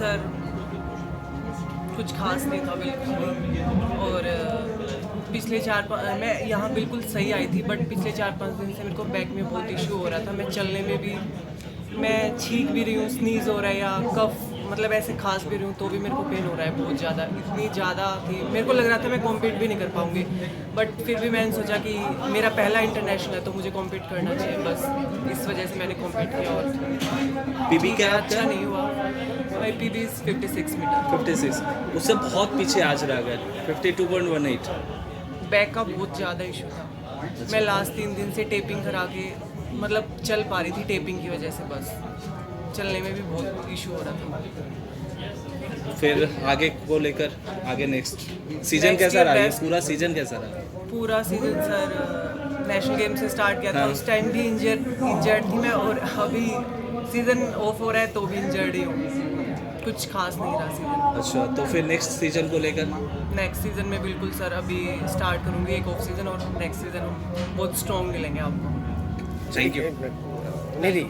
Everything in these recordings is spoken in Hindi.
सर कुछ खास नहीं था बिल्कुल भी। और पिछले मैं यहाँ बिल्कुल सही आई थी, बट पिछले 4-5 दिन से मेरे को बैक में बहुत इशू हो रहा था। मैं चलने में भी, मैं छींक भी रही हूँ, स्नीज हो रहा है या कफ मतलब ऐसे खांस भी रही हूँ तो भी मेरे को पेन हो रहा है बहुत ज़्यादा। इतनी ज़्यादा थी, मेरे को लग रहा था मैं कॉम्पीट भी नहीं कर पाऊँगी, बट फिर भी मैंने सोचा कि मेरा पहला इंटरनेशनल है तो मुझे कॉम्पीट करना चाहिए, बस इस वजह से मैंने कॉम्पीट किया। और पीबी क्या है अच्छा नहीं हुआ। माई पीबी इज़ 56 मीटर। 56, उससे बहुत पीछे आज रह गए 52.18। बैक का बहुत ज़्यादा इशू था। मैं लास्ट 3 दिन से टेपिंग करा के मतलब चल पा रही थी, टेपिंग की वजह से बस चलने में भी बहुत इशू हो रहा था। फिर आगे को लेकर आगे नेक्स्ट सीजन Next कैसा year रहा, ये best। पूरा सीजन कैसा रहा? पूरा सीजन सर नेशनल गेम से स्टार्ट किया था, हाँ। उस टाइम भी इंजर्ड थी मैं, और अभी सीज़न ऑफ हो रहा है तो भी इंजर्ड ही हूँ। कुछ खास नहीं रहा सीज़न। अच्छा, तो फिर नेक्स्ट सीजन को लेकर नेक्स्ट सीज़न में बिल्कुल सर अभी स्टार्ट करूँगी एक ऑफ सीज़न, और नेक्स्ट सीज़न हम बहुत स्ट्रॉन्ग मिलेंगे आपको। Thank you. निधि,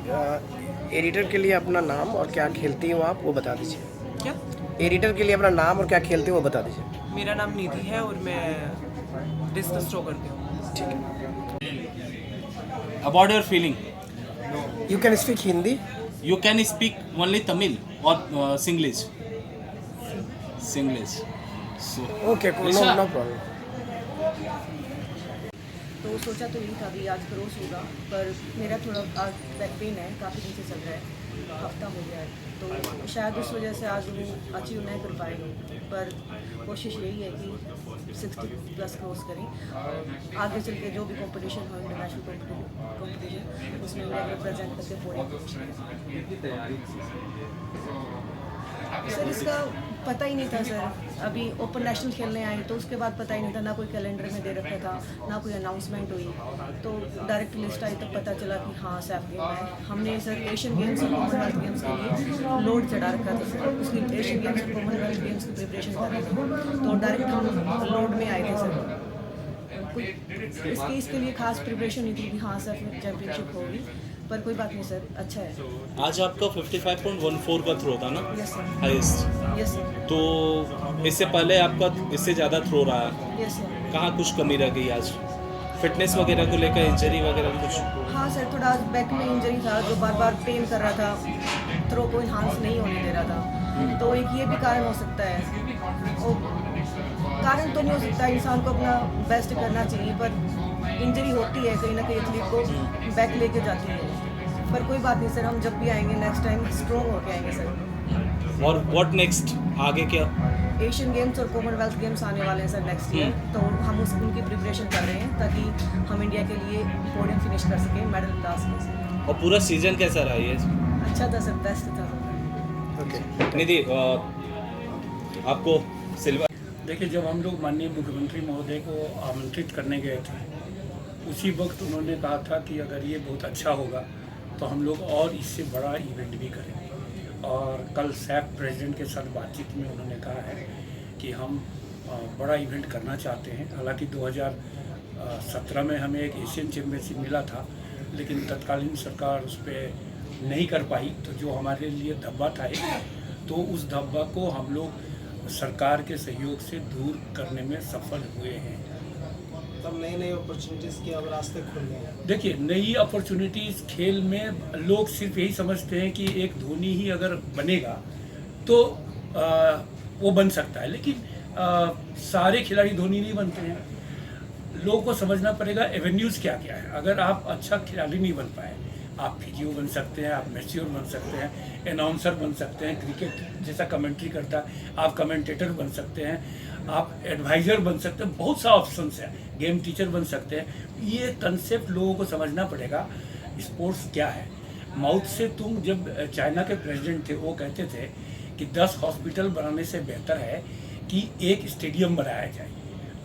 एडिटर के लिए अपना नाम और क्या खेलती हो आप वो बता दीजिए। क्या? एडिटर के लिए अपना नाम और क्या खेलते हो वो बता दीजिए। मेरा नाम निधि है और मैं डिस्कस थ्रो करती हूँ। ठीक है। About your feeling, you can speak Hindi. You can speak only Tamil और Singlish. So okay, no no problem. तो सोचा तो यही था कि आज क्रॉस होगा, पर मेरा थोड़ा आज बैक पेन है, काफ़ी दिन से चल रहा है, हफ्ता हो गया है, तो शायद उस वजह से आज वो अचीव नहीं कर पाए, पर कोशिश यही है कि 60+ क्रॉस करें और आगे चल के जो भी कंपटीशन हो, इंटरनेशनल कंपटीशन, उसमें मैं रिप्रेजेंट करके पूरे। सर इसका पता ही नहीं था सर, अभी ओपन नेशनल खेलने आए तो उसके बाद पता ही नहीं था, ना कोई कैलेंडर में दे रखा था, ना कोई अनाउंसमेंट हुई, तो डायरेक्ट लिस्ट आई तब पता चला कि हाँ सैफ गेम है। हमने सर एशियन गेम्स और कॉमनवेल्थ गेम्स के लिए लोड चढ़ा रखा था सर, उसकी एशियन गेम्स और कॉमनवेल्थ गेम्स की प्रिपरेशन कर रहे थे, तो डायरेक्ट हम लोड में आए थे सर। कोई इसके लिए खास प्रिपरेशन नहीं थी कि हाँ सर चैम्पियनशिप होगी, पर कोई बात नहीं सर, अच्छा है। आज आपका 55.14 का थ्रो था ना, yes sir, highest, yes sir, तो इससे पहले आपका इससे ज़्यादा थ्रो रहा, यस सर। कहाँ कुछ कमी रह गई आज? फिटनेस वगैरह को लेकर, इंजरी वगैरह कुछ? हाँ सर, थोड़ा बैक में इंजरी था जो बार बार पेन कर रहा था, थ्रो को इन्हांस नहीं होने दे रहा था, तो एक ये भी कारण हो सकता है। और कारण तो नहीं हो सकता, इंसान को अपना बेस्ट करना चाहिए, पर इंजरी होती है कहीं ना कहीं, एथलीट को बैक लेके जाती है, पर कोई बात नहीं सर, हम जब भी आएंगे नेक्स्ट टाइम स्ट्रॉन्ग होके आएंगे सर। और व्हाट नेक्स्ट, आगे क्या? एशियन गेम्स और कॉमनवेल्थ गेम्स आने वाले हैं सर नेक्स्ट ईयर, तो हम उनकी प्रिपरेशन कर रहे हैं ताकि हम इंडिया के लिए पोडियम फिनिश कर सकें, मेडल ला सकें सर। और पूरा सीजन कैसा रहा ये? अच्छा था सर, बेस्ट था। ओके, निधि, आपको सिल्वर। देखिए, जब हम लोग माननीय मुख्यमंत्री महोदय को आमंत्रित करने गए थे, उसी वक्त उन्होंने कहा था कि अगर ये बहुत अच्छा होगा तो हम लोग और इससे बड़ा इवेंट भी करेंगे, और कल सैफ प्रेसिडेंट के साथ बातचीत में उन्होंने कहा है कि हम बड़ा इवेंट करना चाहते हैं। हालांकि 2017 में हमें एक एशियन चैम्पियनशिप मिला था, लेकिन तत्कालीन सरकार उस पर नहीं कर पाई, तो जो हमारे लिए धब्बा था तो उस धब्बा को हम लोग सरकार के सहयोग से दूर करने में सफल हुए हैं। तब नई नई अपॉर्चुनिटीज़ के अब रास्ते खुल गए हैं। देखिए, नई अपॉर्चुनिटीज़ खेल में लोग सिर्फ यही समझते हैं कि एक धोनी ही अगर बनेगा तो वो बन सकता है, लेकिन सारे खिलाड़ी धोनी नहीं बनते हैं। लोगों को समझना पड़ेगा एवेन्यूज़ क्या क्या है। अगर आप अच्छा खिलाड़ी नहीं बन पाए, आप फिजियो बन सकते हैं, आप मैच्योर बन सकते हैं, अनाउंसर बन सकते हैं, क्रिकेट जैसा कमेंट्री करता है, आप कमेंटेटर बन सकते हैं, आप एडवाइज़र बन सकते हैं, बहुत सा ऑप्शंस है, गेम टीचर बन सकते हैं। ये कंसेप्ट लोगों को समझना पड़ेगा, स्पोर्ट्स क्या है। माउथ से तुम, जब चाइना के प्रेसिडेंट थे वो कहते थे कि 10 हॉस्पिटल बनाने से बेहतर है कि एक स्टेडियम बनाया जाए।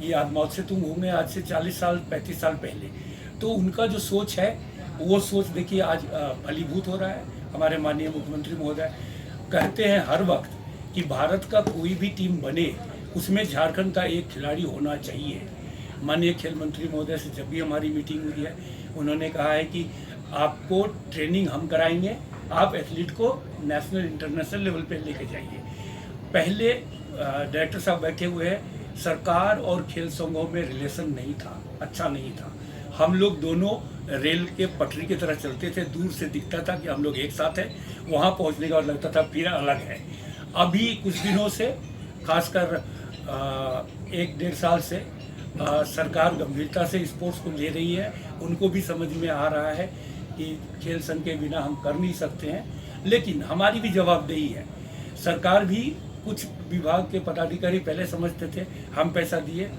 ये आज माउथ से तुम होंगे आज से 40 साल 35 साल पहले, तो उनका जो सोच है वो सोच देखिए आज फलीभूत हो रहा है। हमारे माननीय मुख्यमंत्री महोदय कहते हैं हर वक्त कि भारत का कोई भी टीम बने उसमें झारखंड का एक खिलाड़ी होना चाहिए। माननीय खेल मंत्री महोदय से जब भी हमारी मीटिंग हुई है, उन्होंने कहा है कि आपको ट्रेनिंग हम कराएंगे आप एथलीट को नेशनल इंटरनेशनल लेवल पे लेके जाइए। पहले डायरेक्टर साहब बैठे हुए हैं, सरकार और खेल संघों में रिलेशन नहीं था, अच्छा नहीं था। हम लोग दोनों रेल के पटरी की तरह चलते थे, दूर से दिखता था कि हम लोग एक साथ हैं, वहाँ पहुँचने के बाद लगता था फिर अलग है। अभी कुछ दिनों से, खासकर 1-1.5 साल से सरकार गंभीरता से स्पोर्ट्स को ले रही है। उनको भी समझ में आ रहा है कि खेल संघ के बिना हम कर नहीं सकते हैं, लेकिन हमारी भी जवाबदेही है। सरकार भी, कुछ विभाग के पदाधिकारी पहले समझते थे हम पैसा दिए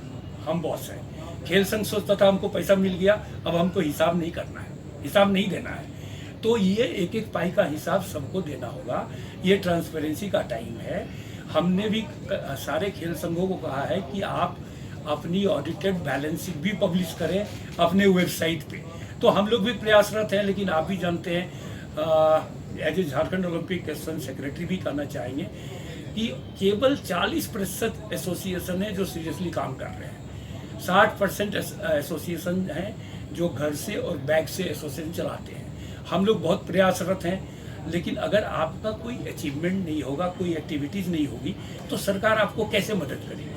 हम बॉस हैं, खेल संघ सोचता था हमको पैसा मिल गया अब हमको हिसाब नहीं करना है, हिसाब नहीं देना है। तो ये एक एक पाई का हिसाब सबको देना होगा। ये ट्रांसपेरेंसी का टाइम है। हमने भी सारे खेल संघों को कहा है कि आप अपनी ऑडिटेड बैलेंस शीट भी पब्लिश करें अपने वेबसाइट पे। तो हम लोग भी प्रयासरत हैं, लेकिन आप भी जानते हैं, as a Jharkhand Olympic Association secretary भी कहना चाहेंगे कि केवल 40% एसोसिएशन है जो सीरियसली काम कर रहे हैं। 60% एसोसिएशन हैं जो घर से और बैग से एसोसिएशन चलाते हैं। हम लोग बहुत प्रयासरत हैं, लेकिन अगर आपका कोई अचीवमेंट नहीं होगा, कोई एक्टिविटीज़ नहीं होगी, तो सरकार आपको कैसे मदद करेगी?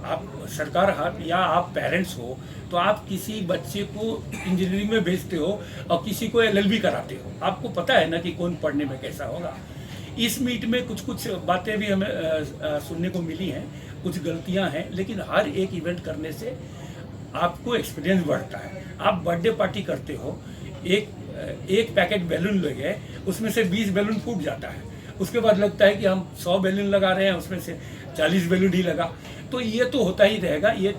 आप सरकार या आप पेरेंट्स हो तो आप किसी बच्चे को इंजीनियरिंग में भेजते हो और किसी को LLB कराते हो, आपको पता है ना कि कौन पढ़ने में कैसा होगा। इस मीट में कुछ कुछ बातें भी हमें सुनने को मिली हैं, कुछ गलतियां हैं, लेकिन हर एक इवेंट करने से आपको एक्सपीरियंस बढ़ता है। आप बर्थडे पार्टी करते हो, एक पैकेट बैलून ले गए, उसमें से 20 बैलून फूट जाता है, उसके बाद लगता है कि हम 100 बैलून लगा रहे हैं, उसमें से 40 बैलून ही लगा। तो ये तो होता ही रहेगा, ये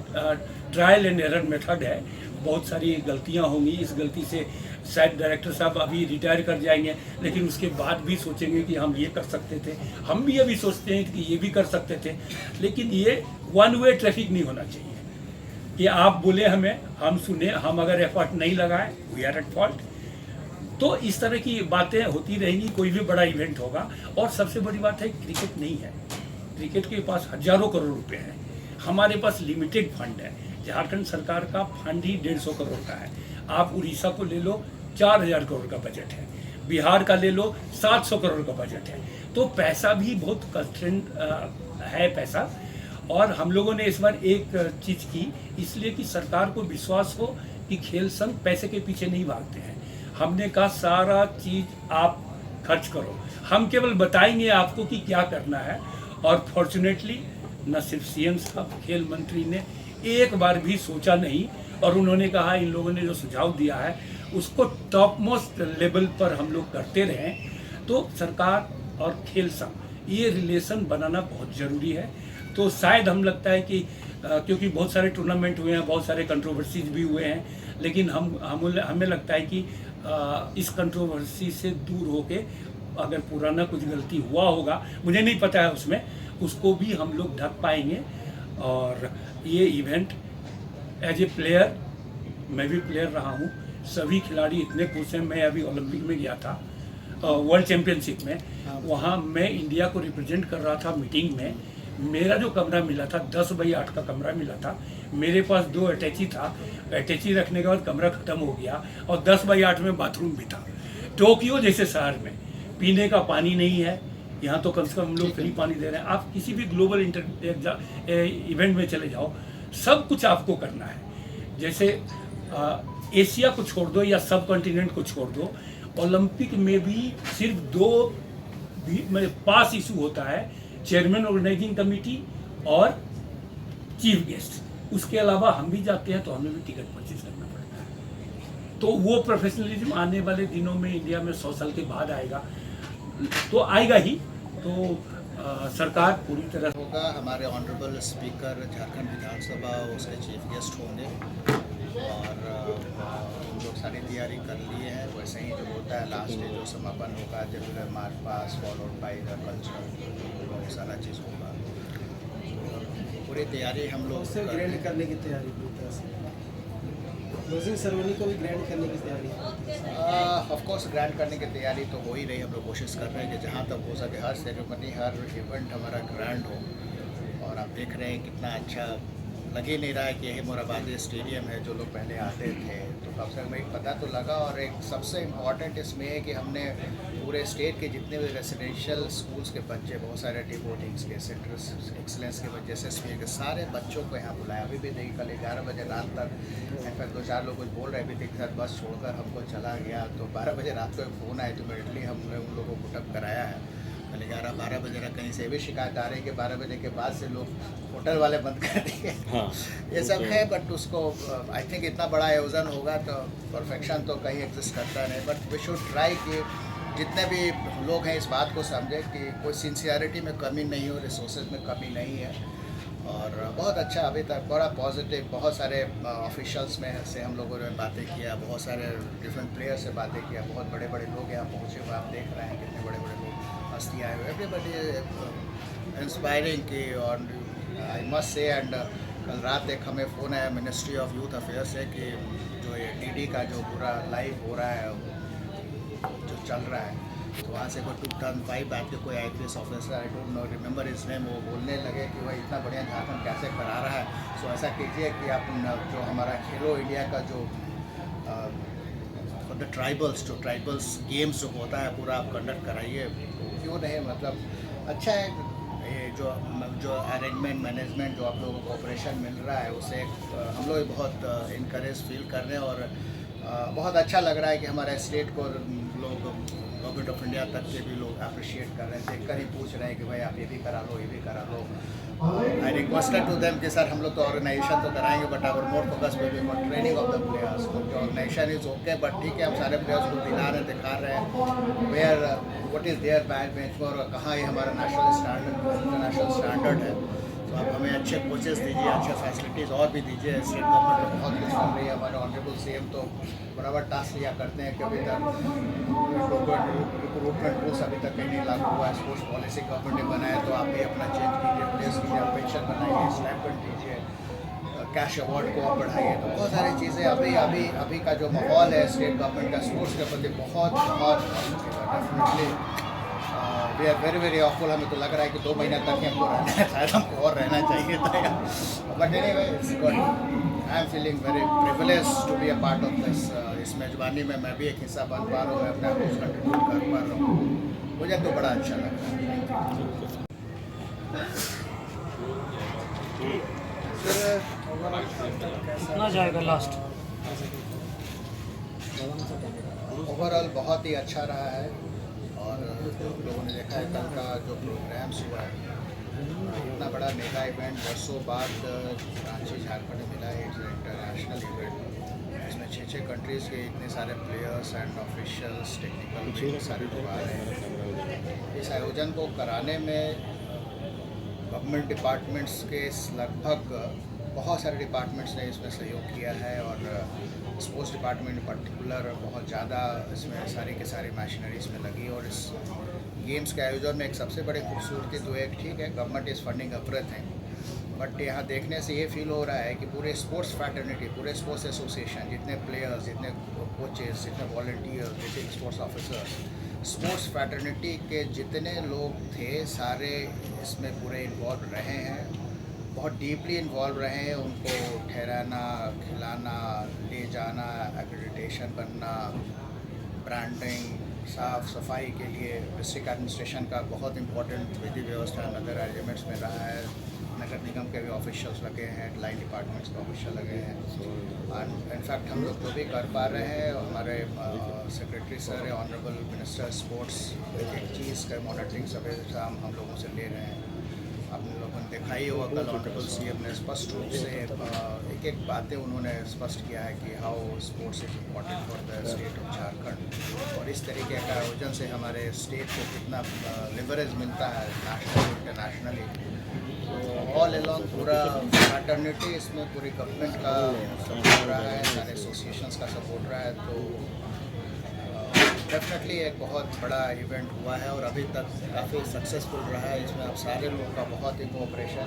ट्रायल एंड एरर मेथड है। बहुत सारी गलतियां होंगी, इस गलती से शायद डायरेक्टर साहब अभी रिटायर कर जाएंगे, लेकिन उसके बाद भी सोचेंगे कि हम ये कर सकते थे। हम भी अभी सोचते हैं कि ये भी कर सकते थे, लेकिन ये वन वे ट्रैफिक नहीं होना चाहिए कि आप बोले हमें, हम सुने, हम अगर एफर्ट नहीं लगाए वी आर एट फॉल्ट। तो इस तरह की बातें होती रहेंगी, कोई भी बड़ा इवेंट होगा। और सबसे बड़ी बात है, क्रिकेट नहीं है, क्रिकेट के पास हजारों करोड़ रुपए हैं, हमारे पास लिमिटेड फंड है। झारखंड सरकार का फंड ही 150 करोड़ का है। आप उड़ीसा को ले लो, 4000 करोड़ का बजट है, बिहार का ले लो 700 करोड़ का बजट है। तो पैसा भी बहुत कंस्ट्रेंट है पैसा। और हम लोगों ने इस बार एक चीज़ की, इसलिए कि सरकार को विश्वास हो कि खेल संघ पैसे के पीछे नहीं भागते हैं। हमने कहा सारा चीज़ आप खर्च करो, हम केवल बताएंगे आपको कि क्या करना है। और फॉर्चुनेटली न सिर्फ CM साहब, खेल मंत्री ने एक बार भी सोचा नहीं, और उन्होंने कहा इन लोगों ने जो सुझाव दिया है उसको टॉप मोस्ट लेवल पर हम लोग करते रहें। तो सरकार और खेल संघ ये रिलेशन बनाना बहुत ज़रूरी है। तो शायद हम लगता है कि क्योंकि बहुत सारे टूर्नामेंट हुए हैं, बहुत सारे कंट्रोवर्सीज भी हुए हैं, लेकिन हमें लगता है कि इस कंट्रोवर्सी से दूर होके अगर पुराना कुछ गलती हुआ होगा, मुझे नहीं पता है उसमें, उसको भी हम लोग ढक पाएंगे। और ये इवेंट एज ए प्लेयर, मैं भी प्लेयर रहा हूँ, सभी खिलाड़ी इतने खुश हैं। मैं अभी ओलंपिक में गया था, वर्ल्ड चैम्पियनशिप में, वहाँ मैं इंडिया को रिप्रेजेंट कर रहा था। मीटिंग में मेरा जो कमरा मिला था 10x8 का कमरा मिला था, मेरे पास 2 अटैची था, अटैची रखने के बाद कमरा ख़त्म हो गया, और 10x8 में बाथरूम भी था। टोक्यो जैसे शहर में पीने का पानी नहीं है, यहाँ तो कम से कम हम लोग फ्री पानी दे रहे हैं। आप किसी भी ग्लोबल इवेंट में चले जाओ, सब कुछ आपको करना है। जैसे एशिया को छोड़ दो या सब कॉन्टिनेंट को छोड़ दो, ओलंपिक में भी सिर्फ 2 पास इशू होता है, चेयरमैन ऑर्गेनाइजिंग कमेटी और चीफ गेस्ट। उसके अलावा हम भी जाते हैं तो हमें भी टिकट परचेज करना पड़ता है। तो वो प्रोफेशनलिज्म आने वाले दिनों में इंडिया में 100 साल के बाद आएगा, तो आएगा ही। तो सरकार पूरी तरह होगा। हमारे ऑनरेबल स्पीकर झारखंड विधानसभा उसके चीफ गेस्ट होंगे, और हम लोग सारी तैयारी कर लिए हैं। वैसे ही जो होता है लास्ट डे जो समापन होगा, जब मार्च पास फॉलोड बाई द कल्चर, वो सारा चीज़ होगा। पूरी तैयारी हम लोग उससे ग्रैंड करने की तैयारी पूरी तरह से, क्लोजिंग सेरेमनी को भी ग्रैंड करने की तैयारी। ऑफ कोर्स ग्रैंड करने की तैयारी तो हो ही रही। हम लोग कोशिश कर रहे हैं कि जहाँ तक हो सके हर सेरेमनी, हर इवेंट हमारा ग्रैंड हो। और आप देख रहे हैं कितना अच्छा लग ही नहीं रहा है कि यही मोराबादी स्टेडियम है जो लोग पहले आते थे। तो कम से कम एक पता तो लगा, और एक सबसे इम्पॉर्टेंट इसमें है कि हमने पूरे स्टेट के जितने भी रेजिडेंशियल स्कूल्स के बच्चे, बहुत सारे डिपोटिंग्स के, सेंटर्स एक्सलेंस के बच्चे, SSP के सारे बच्चों को यहाँ बुलाया। अभी भी नहीं, कल 11 बजे रात तक इनफैक्ट 2-4 लोग कुछ बोल रहे भी थे कि सर बस छोड़कर हमको चला गया। तो 12 बजे रात को एक फ़ोन आया, तो इमीडिएटली हमने उन लोगों को पुटअप कराया है। कल 11-12 बजे तक कहीं से भी शिकायत आ रही है कि 12 बजे के बाद से लोग होटल वाले बंद कर दिए। हाँ, ये सब है, बट उसको आई थिंक इतना बड़ा आयोजन होगा तो परफेक्शन तो कहीं एग्जिस्ट करता नहीं, बट वी शुड ट्राई कि जितने भी लोग हैं इस बात को समझें कि कोई सिंसियरिटी में कमी नहीं हो, रिसोर्सेज में कमी नहीं है। और बहुत अच्छा अभी तक बड़ा पॉजिटिव, बहुत सारे ऑफिशियल्स में से हम लोगों ने बातें किया, बहुत सारे डिफरेंट प्लेयर्स से बातें किया, बहुत बड़े बड़े लोग यहाँ पहुँचे हुए, आप देख रहे हैं कितने बड़े बड़े लोग हस्ती आए हुए, एवरीबडी इंस्पायरिंग की। और आई मस्ट से, एंड कल रात एक हमें फ़ोन आया मिनिस्ट्री ऑफ यूथ अफेयर्स से कि जो ये DD का जो पूरा लाइव हो रहा है, जो चल रहा है, तो वहाँ से कोई 2005 बैठ के कोई IPS officer, I don't know remember his name, वो बोलने लगे कि भाई इतना बढ़िया झारखंड कैसे करा रहा है। सो ऐसा कीजिए कि आप जो हमारा खेलो इंडिया का जो फॉर द ट्राइबल्स, जो ट्राइबल्स गेम्स जो होता है पूरा आप कंडक्ट कराइए। क्यों नहीं, मतलब अच्छा है ये जो अरेंजमेंट मैनेजमेंट जो आप लोगों को ऑपरेशन मिल रहा है, उससे हम लोग बहुत इनकरेज फील कर रहे हैं। और बहुत अच्छा लग रहा है कि हमारे स्टेट को लोग गवर्नमेंट ऑफ इंडिया तक के भी लोग अप्रिशिएट कर रहे हैं, देखकर ही पूछ रहे हैं कि भाई आप ये भी करा लो, ये भी करा लो। आई रिक्वेस्टेड टू देम कि सर हम लोग तो ऑर्गेनाइजेशन तो कराएंगे, but our more focus will be on training of the players. तो ऑर्गेनाइजेशन इज ओके, बट ठीक है, हम सारे प्लेयर्स को दिला रहे हैं, दिखा रहे हैं where what is their bench और कहाँ ये हमारा नेशनल स्टैंडर्ड, इंटरनेशनल स्टैंडर्ड है। तो आप हमें अच्छे कोचेस दीजिए, अच्छे फैसिलिटीज़ और भी दीजिए। स्टेट गवर्नमेंट तो बहुत कुछ कर रही है, हमारे ऑनरेबल CM तो बराबर टास्क लिया करते हैं कि अभी तक रिक्रूटमेंट रूल्स अभी तक कहीं नहीं लागू हुआ है। स्पोर्ट्स पॉलिसी गवर्नमेंट ने बनाया, तो आप भी अपना चेंज कीजिए, प्लेस कीजिए, आप पेंशन बनाइए, स्टाइपेंड दीजिए, कैश अवार्ड को आप बढ़ाइए। तो बहुत सारी चीज़ें अभी का जो माहौल है स्टेट गवर्नमेंट का स्पोर्ट्स के प्रति बहुत definitely we are very very awful. हमें तो लग रहा है कि 2 महीने तक ही हमको रहना है, शायद हमको और रहना चाहिए था, but anyway it's good. I am feeling very privilege to be a part of this. इस मेजबानी में मैं भी एक हिस्सा बन पा रहा हूँ, मैं अपने आप को कंट्रीब्यूट कर पा रहा हूँ, मुझे तो बड़ा अच्छा लग रहा है। कितना जाएगा लास्ट? ओवरऑल बहुत ही अच्छा रहा है, और लोगों ने देखा है कल का जो प्रोग्राम्स हुआ है, इतना बड़ा मेगा इवेंट वर्षों बाद रांची झारखंड में मिला है। इट्स इंटरनेशनल इवेंट, इसमें 6 कंट्रीज़ के इतने सारे प्लेयर्स एंड ऑफिशियल्स, टेक्निकल सारे लोग आ रहे हैं। इस आयोजन को कराने में गवर्नमेंट डिपार्टमेंट्स के लगभग बहुत सारे डिपार्टमेंट्स ने इसमें सहयोग किया है, और स्पोर्ट्स डिपार्टमेंट पर्टिकुलर बहुत ज़्यादा इसमें सारी के सारी मशीनरी इसमें लगी। और इस गेम्स के आयोजन में एक सबसे बड़ी खूबसूरती तो एक ठीक है, government is funding everything, but यहाँ देखने से ये फील हो रहा है कि पूरे स्पोर्ट्स फ्रैटर्निटी, पूरे स्पोर्ट्स एसोसिएशन, जितने प्लेयर्स, जितने कोचेस, जितने वॉलंटियर्स, जितने स्पोर्ट्स ऑफिसर्स, स्पोर्ट्स फ्रैटर्निटी के जितने लोग थे सारे इसमें पूरे इन्वॉल्व रहे हैं, बहुत डीपली इन्वॉल्व रहे हैं। उनको ठहराना, खिलाना, ले जाना, एक्रेडिटेशन बनना, ब्रांडिंग, साफ सफाई के लिए डिस्ट्रिक्ट एडमिनिस्ट्रेशन का बहुत इंपॉर्टेंट विधि व्यवस्था नगर एलिमेंट्स में रहा है। नगर निगम के भी ऑफिशियल्स लगे हैं, लाइन डिपार्टमेंट्स के ऑफिशियल लगे हैं। इनफैक्ट हम लोग जो भी कर पा रहे हैं, हमारे secretary sir, honourable minister sports, एक चीज़ का मॉनिटरिंग सब हम लोगों से ले रहे हैं। आप लोगों ने देखा ही होगा कल ऑनरेबल CM ने स्पष्ट रूप से एक बातें उन्होंने स्पष्ट किया है कि how sports is important for the state of Jharkhand, और इस तरीके का आयोजन से हमारे स्टेट को कितना लिवरेज मिलता है नेशनली, इंटरनेशनली। तो ऑल अलॉन्ग पूरा फ्रैटर्निटी इसमें पूरी गवर्नमेंट का सपोर्ट रहा है, सारे एसोसिएशंस का सपोर्ट रहा है। तो डेफिनेटली एक बहुत बड़ा इवेंट हुआ है, और अभी तक काफ़ी सक्सेसफुल रहा है। इसमें आप सारे लोगों का बहुत ही कोऑपरेशन